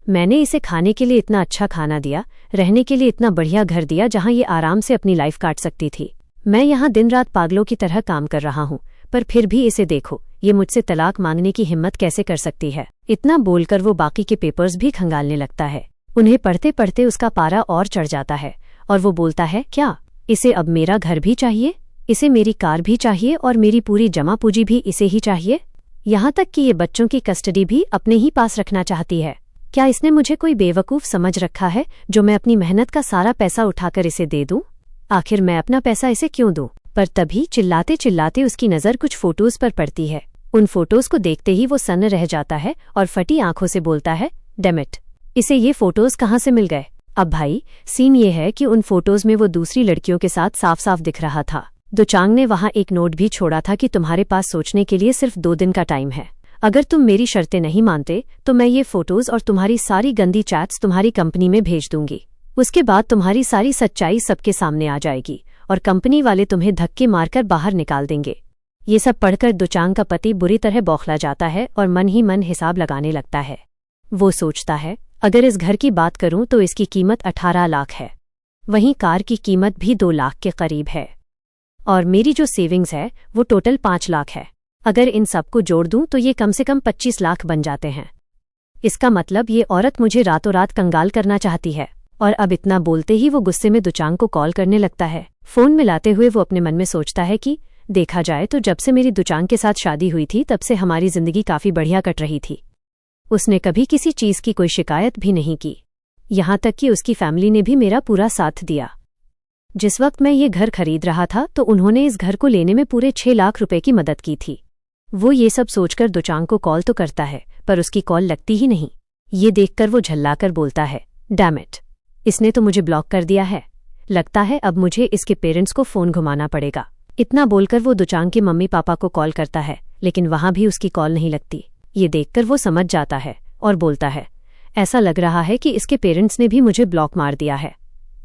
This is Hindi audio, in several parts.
मैंने इसे खाने के लिए इतना अच्छा खाना दिया, रहने के लिए इतना बढ़िया घर दिया जहां ये आराम से अपनी लाइफ काट सकती थी। मैं यहाँ दिन रात पागलों की तरह काम कर रहा हूँ, पर फिर भी इसे देखो, ये मुझसे तलाक मांगने की हिम्मत कैसे कर सकती है। इतना बोलकर वो बाकी के पेपर्स भी खंगालने लगता है। उन्हें पढ़ते पढ़ते उसका पारा और चढ़ जाता है और वो बोलता है, क्या इसे अब मेरा घर भी चाहिए, इसे मेरी कार भी चाहिए और मेरी पूरी जमा पूंजी भी इसे ही चाहिए, यहाँ तक कि ये बच्चों की कस्टडी भी अपने ही पास रखना चाहती है। क्या इसने मुझे कोई बेवकूफ़ समझ रखा है जो मैं अपनी मेहनत का सारा पैसा उठाकर इसे दे दूं? आखिर मैं अपना पैसा इसे क्यों दूं? पर तभी चिल्लाते चिल्लाते उसकी नज़र कुछ फोटोज पर पड़ती है। उन फोटोज को देखते ही वो सन्न रह जाता है और फटी आंखों से बोलता है, डेमिट, इसे ये फोटोज कहाँ से मिल गए? अब भाई सीन ये है कि उन फोटोज में वो दूसरी लड़कियों के साथ साफ साफ दिख रहा था। दुचांग ने वहां एक नोट भी छोड़ा था कि तुम्हारे पास सोचने के लिए सिर्फ 2 दिन का टाइम है। अगर तुम मेरी शर्तें नहीं मानते तो मैं ये फोटोज और तुम्हारी सारी गंदी चैट्स तुम्हारी कंपनी में भेज दूंगी। उसके बाद तुम्हारी सारी सच्चाई सबके सामने आ जाएगी और कंपनी वाले तुम्हें धक्के मारकर बाहर निकाल देंगे। ये सब पढ़कर दुचांग का पति बुरी तरह बौखला जाता है और मन ही मन हिसाब लगाने लगता है। वो सोचता है, अगर इस घर की बात करूं तो इसकी कीमत 18 लाख है, वहीं कार की कीमत भी 2 लाख के करीब है और मेरी जो सेविंग्स है वो टोटल 5 लाख है। अगर इन सबको जोड़ दूं तो ये कम से कम 25 लाख बन जाते हैं। इसका मतलब ये औरत मुझे रातों रात कंगाल करना चाहती है। और अब इतना बोलते ही वो गुस्से में दुचांग को कॉल करने लगता है। फ़ोन मिलाते हुए वो अपने मन में सोचता है कि देखा जाए तो जब से मेरी दुचांग के साथ शादी हुई थी तब से हमारी जिंदगी काफ़ी बढ़िया कट रही थी। उसने कभी किसी चीज़ की कोई शिकायत भी नहीं की, यहाँ तक कि उसकी फैमिली ने भी मेरा पूरा साथ दिया। जिस वक्त मैं ये घर खरीद रहा था तो उन्होंने इस घर को लेने में पूरे 6 लाख रुपए की मदद की थी। वो ये सब सोचकर दुचांग को कॉल तो करता है पर उसकी कॉल लगती ही नहीं। ये देखकर वो झल्लाकर बोलता है, डैम इट, इसने तो मुझे ब्लॉक कर दिया है। लगता है अब मुझे इसके पेरेंट्स को फ़ोन घुमाना पड़ेगा। इतना बोलकर वो दुचांग के मम्मी पापा को कॉल करता है लेकिन वहां भी उसकी कॉल नहीं लगती। ये देखकर वो समझ जाता है और बोलता है, ऐसा लग रहा है कि इसके पेरेंट्स ने भी मुझे ब्लॉक मार दिया है।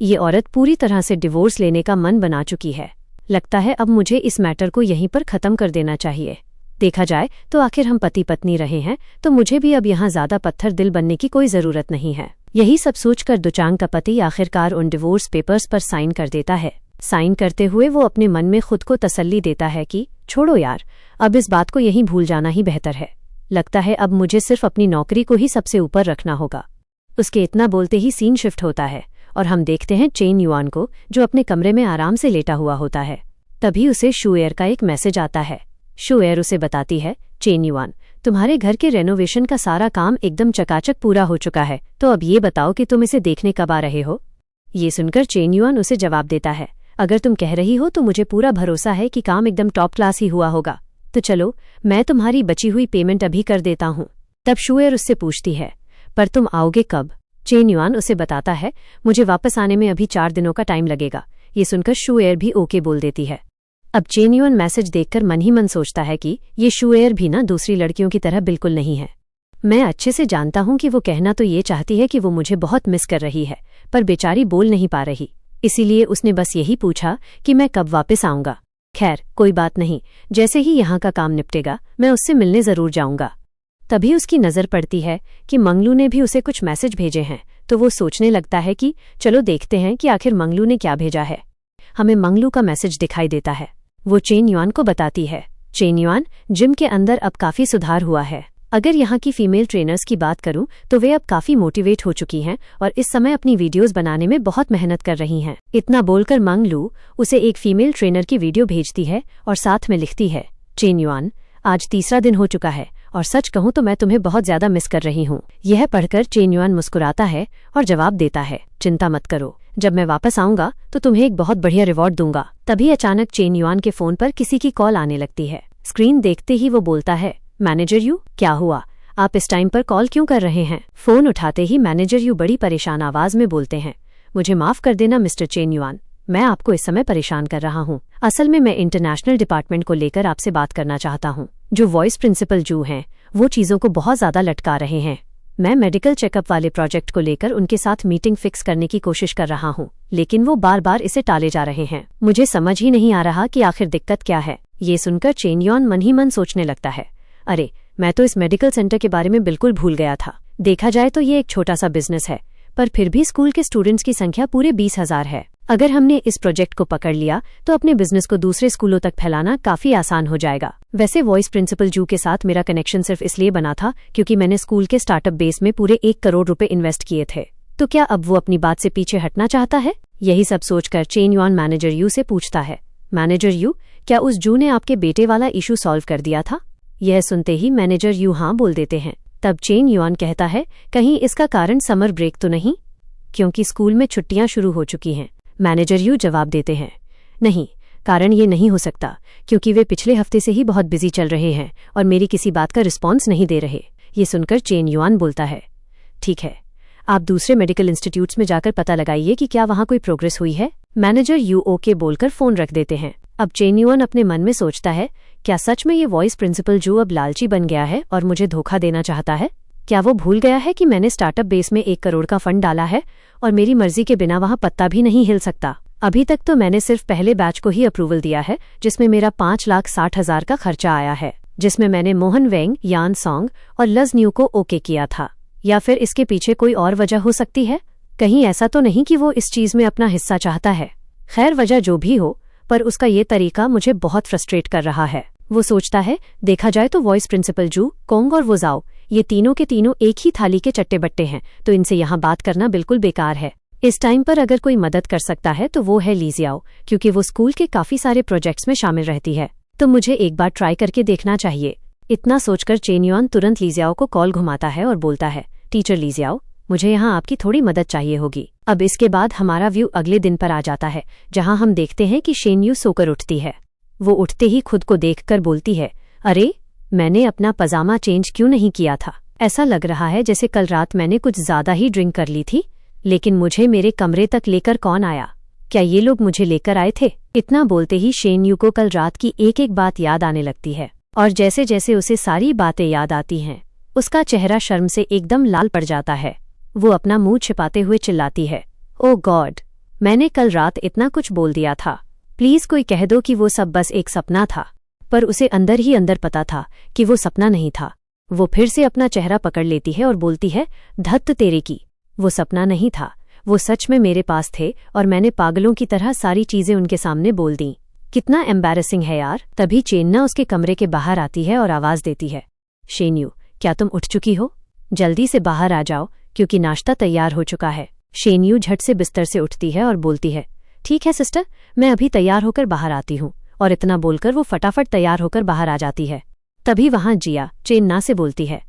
ये औरत पूरी तरह से डिवोर्स लेने का मन बना चुकी है। लगता है अब मुझे इस मैटर को यहीं पर ख़त्म कर देना चाहिए। देखा जाए तो आखिर हम पति पत्नी रहे हैं तो मुझे भी अब यहाँ ज़्यादा पत्थर दिल बनने की कोई ज़रूरत नहीं है। यही सब सोचकर दुचांग का पति आखिरकार उन डिवोर्स पेपर्स पर साइन कर देता है। साइन करते हुए वो अपने मन में खुद को तसल्ली देता है कि छोड़ो यार, अब इस बात को यहीं भूल जाना ही बेहतर है। लगता है अब मुझे सिर्फ अपनी नौकरी को ही सबसे ऊपर रखना होगा। उसके इतना बोलते ही सीन शिफ्ट होता है और हम देखते हैं चेन युआन को, जो अपने कमरे में आराम से लेटा हुआ होता है। तभी उसे शुएर का एक मैसेज आता है। शुएर उसे बताती है, चेन युआन, तुम्हारे घर के रेनोवेशन का सारा काम एकदम चकाचक पूरा हो चुका है, तो अब ये बताओ कि तुम इसे देखने कब आ रहे हो। ये सुनकर चेन युआन उसे जवाब देता है, अगर तुम कह रही हो तो मुझे पूरा भरोसा है कि काम एकदम टॉप क्लास ही हुआ होगा, तो चलो मैं तुम्हारी बची हुई पेमेंट अभी कर देता हूँ। तब शुएर उससे पूछती है, पर तुम आओगे कब? चेन युआन उसे बताता है, मुझे वापस आने में अभी 4 दिनों का टाइम लगेगा। ये सुनकर शुएर भी ओके बोल देती है। अब चेन युआन मैसेज देखकर मन ही मन सोचता है कि ये शुएर भी ना दूसरी लड़कियों की तरह बिल्कुल नहीं है। मैं अच्छे से जानता हूँ कि वो कहना तो ये चाहती है कि वो मुझे बहुत मिस कर रही है, पर बेचारी बोल नहीं पा रही, इसीलिए उसने बस यही पूछा कि मैं कब वापस आऊँगा। खैर कोई बात नहीं, जैसे ही यहाँ का काम निपटेगा मैं उससे मिलने ज़रूर जाऊँगा। तभी उसकी नज़र पड़ती है कि मंगलू ने भी उसे कुछ मैसेज भेजे हैं, तो वो सोचने लगता है कि चलो देखते हैं कि आखिर मंगलू ने क्या भेजा है। हमें मंगलू का मैसेज दिखाई देता है। वो चेन युआन को बताती है, चेन युआन, जिम के अंदर अब काफ़ी सुधार हुआ है। अगर यहाँ की फीमेल ट्रेनर्स की बात करूँ तो वे अब काफ़ी मोटिवेट हो चुकी हैं और इस समय अपनी वीडियोस बनाने में बहुत मेहनत कर रही हैं। इतना बोलकर मंगलू उसे एक फीमेल ट्रेनर की वीडियो भेजती है और साथ में लिखती है, चेन युआन, आज 3रा दिन हो चुका है और सच कहूँ तो मैं तुम्हें बहुत ज़्यादा मिस कर रही हूँ। यह पढ़कर चेन युआन मुस्कुराता है और जवाब देता है, चिंता मत करो, जब मैं वापस आऊँगा तो तुम्हें एक बहुत बढ़िया रिवॉर्ड दूंगा। तभी अचानक चेन युआन के फ़ोन पर किसी की कॉल आने लगती है। स्क्रीन देखते ही वो बोलता है, मैनेजर यू, क्या हुआ, आप इस टाइम पर कॉल क्यों कर रहे हैं? फ़ोन उठाते ही मैनेजर यू बड़ी परेशान आवाज़ में बोलते हैं, मुझे माफ़ कर देना मिस्टर चेन युआन, मैं आपको इस समय परेशान कर रहा हूँ। असल में मैं इंटरनेशनल डिपार्टमेंट को लेकर आपसे बात करना चाहता हूँ। जो वॉइस प्रिंसिपल जू हैं वो चीज़ों को बहुत ज़्यादा लटका रहे हैं। मैं मेडिकल चेकअप वाले प्रोजेक्ट को लेकर उनके साथ मीटिंग फिक्स करने की कोशिश कर रहा हूँ, लेकिन वो बार बार इसे टाले जा रहे हैं। मुझे समझ ही नहीं आ रहा कि आखिर दिक्कत क्या है। ये सुनकर चेन युआन मन ही मन सोचने लगता है, अरे मैं तो इस मेडिकल सेंटर के बारे में बिल्कुल भूल गया था। देखा जाए तो ये एक छोटा सा बिजनेस है, पर फिर भी स्कूल के स्टूडेंट्स की संख्या पूरे 20,000 है। अगर हमने इस प्रोजेक्ट को पकड़ लिया तो अपने बिजनेस को दूसरे स्कूलों तक फैलाना काफी आसान हो जाएगा। वैसे वॉइस प्रिंसिपल जू के साथ मेरा कनेक्शन सिर्फ इसलिए बना था क्योंकि मैंने स्कूल के स्टार्टअप बेस में पूरे 1 करोड़ रुपए इन्वेस्ट किए थे। तो क्या अब वो अपनी बात से पीछे हटना चाहता है? यही सब सोचकर चेन युआन मैनेजर यू से पूछता है, मैनेजर यू, क्या उस जू ने आपके बेटे वाला इशू सॉल्व कर दिया था? यह सुनते ही मैनेजर यू हाँ बोल देते हैं। तब चेन युआन कहता है, कहीं इसका कारण समर ब्रेक तो नहीं, क्योंकि स्कूल में छुट्टियां शुरू हो चुकी हैं। मैनेजर यू जवाब देते हैं, नहीं, कारण ये नहीं हो सकता क्योंकि वे पिछले हफ्ते से ही बहुत बिजी चल रहे हैं और मेरी किसी बात का रिस्पॉन्स नहीं दे रहे। ये सुनकर चेन युआन बोलता है, ठीक है, आप दूसरे मेडिकल इंस्टीट्यूट्स में जाकर पता लगाइए कि क्या वहां कोई प्रोग्रेस हुई है। मैनेजर यू ओके बोलकर फोन रख देते हैं। अब चेन युआन अपने मन में सोचता है, क्या सच में ये वॉइस प्रिंसिपल जू अब लालची बन गया है और मुझे धोखा देना चाहता है? क्या वो भूल गया है कि मैंने स्टार्टअप बेस में 1 करोड़ का फंड डाला है और मेरी मर्जी के बिना वहां पत्ता भी नहीं हिल सकता? अभी तक तो मैंने सिर्फ पहले बैच को ही अप्रूवल दिया है, जिसमें मेरा 5,60,000 का खर्चा आया है, जिसमें मैंने मोहन वेंग, यान सॉन्ग और लज न्यू को ओके किया था। या फिर इसके पीछे कोई और वजह हो सकती है? कहीं ऐसा तो नहीं कि वो इस चीज में अपना हिस्सा चाहता है? खैर, वजह जो भी हो, पर उसका ये तरीका मुझे बहुत फ्रस्ट्रेट कर रहा है। वो सोचता है, देखा जाए तो वॉइस प्रिंसिपल जू, कोंग और वो जाओ, ये तीनों के तीनों एक ही थाली के चट्टे बट्टे हैं, तो इनसे यहाँ बात करना बिल्कुल बेकार है। इस टाइम पर अगर कोई मदद कर सकता है तो वो है लीजियाओ, क्योंकि वो स्कूल के काफी सारे प्रोजेक्ट्स में शामिल रहती है, तो मुझे एक बार ट्राई करके देखना चाहिए। इतना सोचकर चेन युआन तुरंत लीजियाओ को कॉल घुमाता है और बोलता है, टीचर लीजियाओ, मुझे यहाँ आपकी थोड़ी मदद चाहिए होगी। अब इसके बाद हमारा व्यू अगले दिन पर आ जाता है, जहाँ हम देखते हैं कि शेन यू सोकर उठती है। वो उठते ही खुद को देखकर बोलती है, अरे, मैंने अपना पजामा चेंज क्यों नहीं किया था? ऐसा लग रहा है जैसे कल रात मैंने कुछ ज्यादा ही ड्रिंक कर ली थी। लेकिन मुझे मेरे कमरे तक लेकर कौन आया? क्या ये लोग मुझे लेकर आए थे? इतना बोलते ही शेन यू को कल रात की एक एक बात याद आने लगती है, और जैसे जैसे उसे सारी बातें याद आती हैं, उसका चेहरा शर्म से एकदम लाल पड़ जाता है। वो अपना मुंह छिपाते हुए चिल्लाती है, ओ गॉड, मैंने कल रात इतना कुछ बोल दिया था। प्लीज कोई कह दो कि वो सब बस एक सपना था। पर उसे अंदर ही अंदर पता था कि वो सपना नहीं था। वो फिर से अपना चेहरा पकड़ लेती है और बोलती है, धत्त तेरे की, वो सपना नहीं था, वो सच में मेरे पास थे और मैंने पागलों की तरह सारी चीजें उनके सामने बोल दी। कितना एम्बैरेसिंग है यार। तभी चेन्ना उसके कमरे के बाहर आती है और आवाज देती है, शेन यू, क्या तुम उठ चुकी हो? जल्दी से बाहर आ जाओ क्योंकि नाश्ता तैयार हो चुका है। शेन यू झट से बिस्तर से उठती है और बोलती है, ठीक है सिस्टर, मैं अभी तैयार होकर बाहर आती हूँ। और इतना बोलकर वो फटाफट तैयार होकर बाहर आ जाती है। तभी वहां जिया चेन्ना से बोलती है,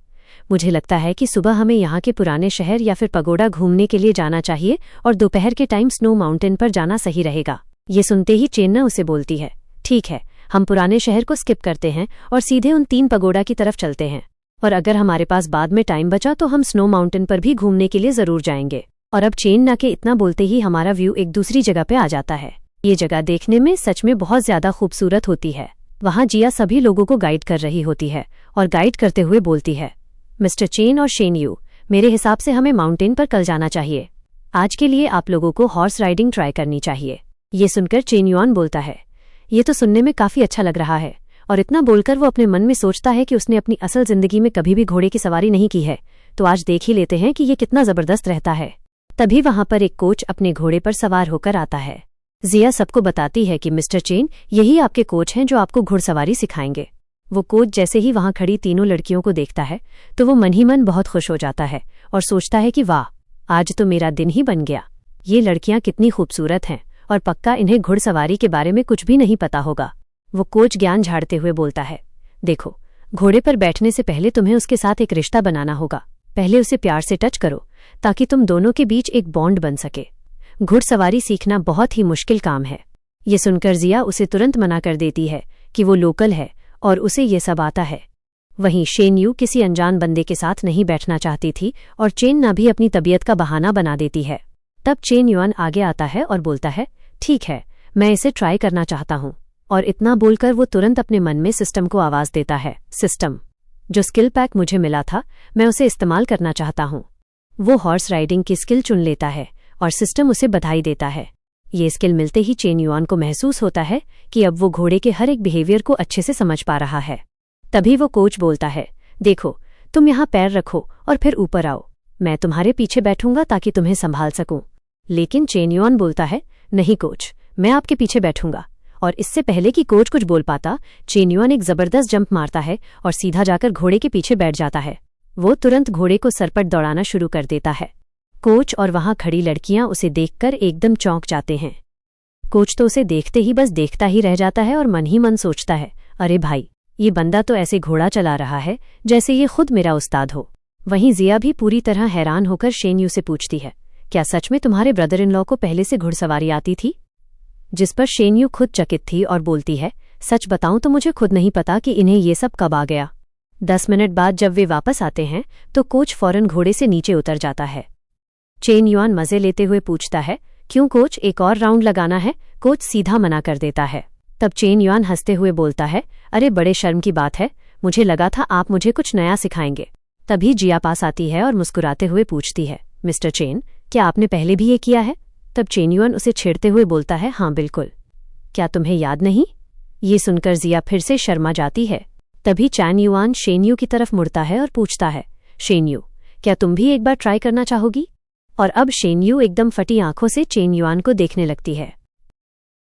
मुझे लगता है कि सुबह हमें यहाँ के पुराने शहर या फिर पगोडा घूमने के लिए जाना चाहिए और दोपहर के टाइम स्नो माउंटेन पर जाना सही रहेगा। ये सुनते ही चेन्ना उसे बोलती है, ठीक है, हम पुराने शहर को स्किप करते हैं और सीधे उन 3 पगोडा की तरफ चलते हैं, और अगर हमारे पास बाद में टाइम बचा तो हम स्नो माउंटेन पर भी घूमने के लिए जरूर जाएंगे। और अब चेन्ना के इतना बोलते ही हमारा व्यू एक दूसरी जगह पे आ जाता है। ये जगह देखने में सच में बहुत ज्यादा खूबसूरत होती है। वहां जिया सभी लोगों को गाइड कर रही होती है और गाइड करते हुए बोलती है, मिस्टर चेन और शेन यू, मेरे हिसाब से हमें माउंटेन पर कल जाना चाहिए। आज के लिए आप लोगों को हॉर्स राइडिंग ट्राई करनी चाहिए। ये सुनकर चेन युआन बोलता है, ये तो सुनने में काफी अच्छा लग रहा है। और इतना बोलकर वो अपने मन में सोचता है कि उसने अपनी असल जिंदगी में कभी भी घोड़े की सवारी नहीं की है, तो आज देख ही लेते हैं कि ये कितना जबरदस्त रहता है। तभी वहां पर एक कोच अपने घोड़े पर सवार होकर आता है। जिया सबको बताती है कि मिस्टर चेन, यही आपके कोच हैं जो आपको घुड़सवारी सिखाएंगे। वो कोच जैसे ही वहां खड़ी तीनों लड़कियों को देखता है तो वो मन ही मन बहुत खुश हो जाता है और सोचता है कि वाह, आज तो मेरा दिन ही बन गया। ये लड़कियां कितनी खूबसूरत हैं और पक्का इन्हें घुड़सवारी के बारे में कुछ भी नहीं पता होगा। वो कोच ज्ञान झाड़ते हुए बोलता है, देखो, घोड़े पर बैठने से पहले तुम्हें उसके साथ एक रिश्ता बनाना होगा। पहले उसे प्यार से टच करो ताकि तुम दोनों के बीच एक बॉन्ड बन सके। घुड़सवारी सीखना बहुत ही मुश्किल काम है। ये सुनकर जिया उसे तुरंत मना कर देती है कि वो लोकल है और उसे ये सब आता है। वहीं शेन यू किसी अनजान बंदे के साथ नहीं बैठना चाहती थी और चेन्ना भी अपनी तबीयत का बहाना बना देती है। तब चेन युआन आगे आता है और बोलता है, ठीक है, मैं इसे ट्राई करना चाहता हूँ। और इतना बोलकर वो तुरंत अपने मन में सिस्टम को आवाज देता है, सिस्टम, जो स्किल पैक मुझे मिला था, मैं उसे इस्तेमाल करना चाहता हूँ। वो हॉर्स राइडिंग की स्किल चुन लेता है और सिस्टम उसे बधाई देता है। ये स्किल मिलते ही चेन युआन को महसूस होता है कि अब वो घोड़े के हर एक बिहेवियर को अच्छे से समझ पा रहा है। तभी वो कोच बोलता है, देखो, तुम यहाँ पैर रखो और फिर ऊपर आओ। मैं तुम्हारे पीछे बैठूंगा ताकि तुम्हें संभाल सकूं। लेकिन चेन युआन बोलता है, नहीं कोच, मैं आपके पीछे बैठूंगा। और इससे पहले कि कोच कुछ बोल पाता, चेन युआन एक जबरदस्त जंप मारता है और सीधा जाकर घोड़े के पीछे बैठ जाता है। वो तुरंत घोड़े को सरपट दौड़ाना शुरू कर देता है। कोच और वहां खड़ी लड़कियां उसे देखकर एकदम चौंक जाते हैं। कोच तो उसे देखते ही बस देखता ही रह जाता है और मन ही मन सोचता है, अरे भाई, ये बंदा तो ऐसे घोड़ा चला रहा है जैसे ये खुद मेरा उस्ताद हो। वहीं जिया भी पूरी तरह हैरान होकर शेनयू से पूछती है, क्या सच में तुम्हारे ब्रदर इन लॉ को पहले से घुड़सवारी आती थी? जिस पर शेनयू खुद चकित थी और बोलती है, सच बताऊं तो मुझे खुद नहीं पता कि इन्हें ये सब कब आ गया। 10 मिनट बाद जब वे वापस आते हैं तो कोच फौरन घोड़े से नीचे उतर जाता है। चेन युआन मजे लेते हुए पूछता है, क्यों कोच, एक और राउंड लगाना है? कोच सीधा मना कर देता है। तब चेन युआन हंसते हुए बोलता है, अरे बड़े शर्म की बात है, मुझे लगा था आप मुझे कुछ नया सिखाएंगे। तभी जिया पास आती है और मुस्कुराते हुए पूछती है, मिस्टर चेन, क्या आपने पहले भी ये किया है? तब चेन युआन उसे छेड़ते हुए बोलता है, हाँ बिल्कुल, क्या तुम्हें याद नहीं? ये सुनकर जिया फिर से शर्मा जाती है। तभी चैन युआन शेनयू की तरफ मुड़ता है और पूछता है, शेनयू, क्या तुम भी एक बार ट्राई करना चाहोगी? और अब शेनयू एकदम फटी आंखों से चेन युआन को देखने लगती है।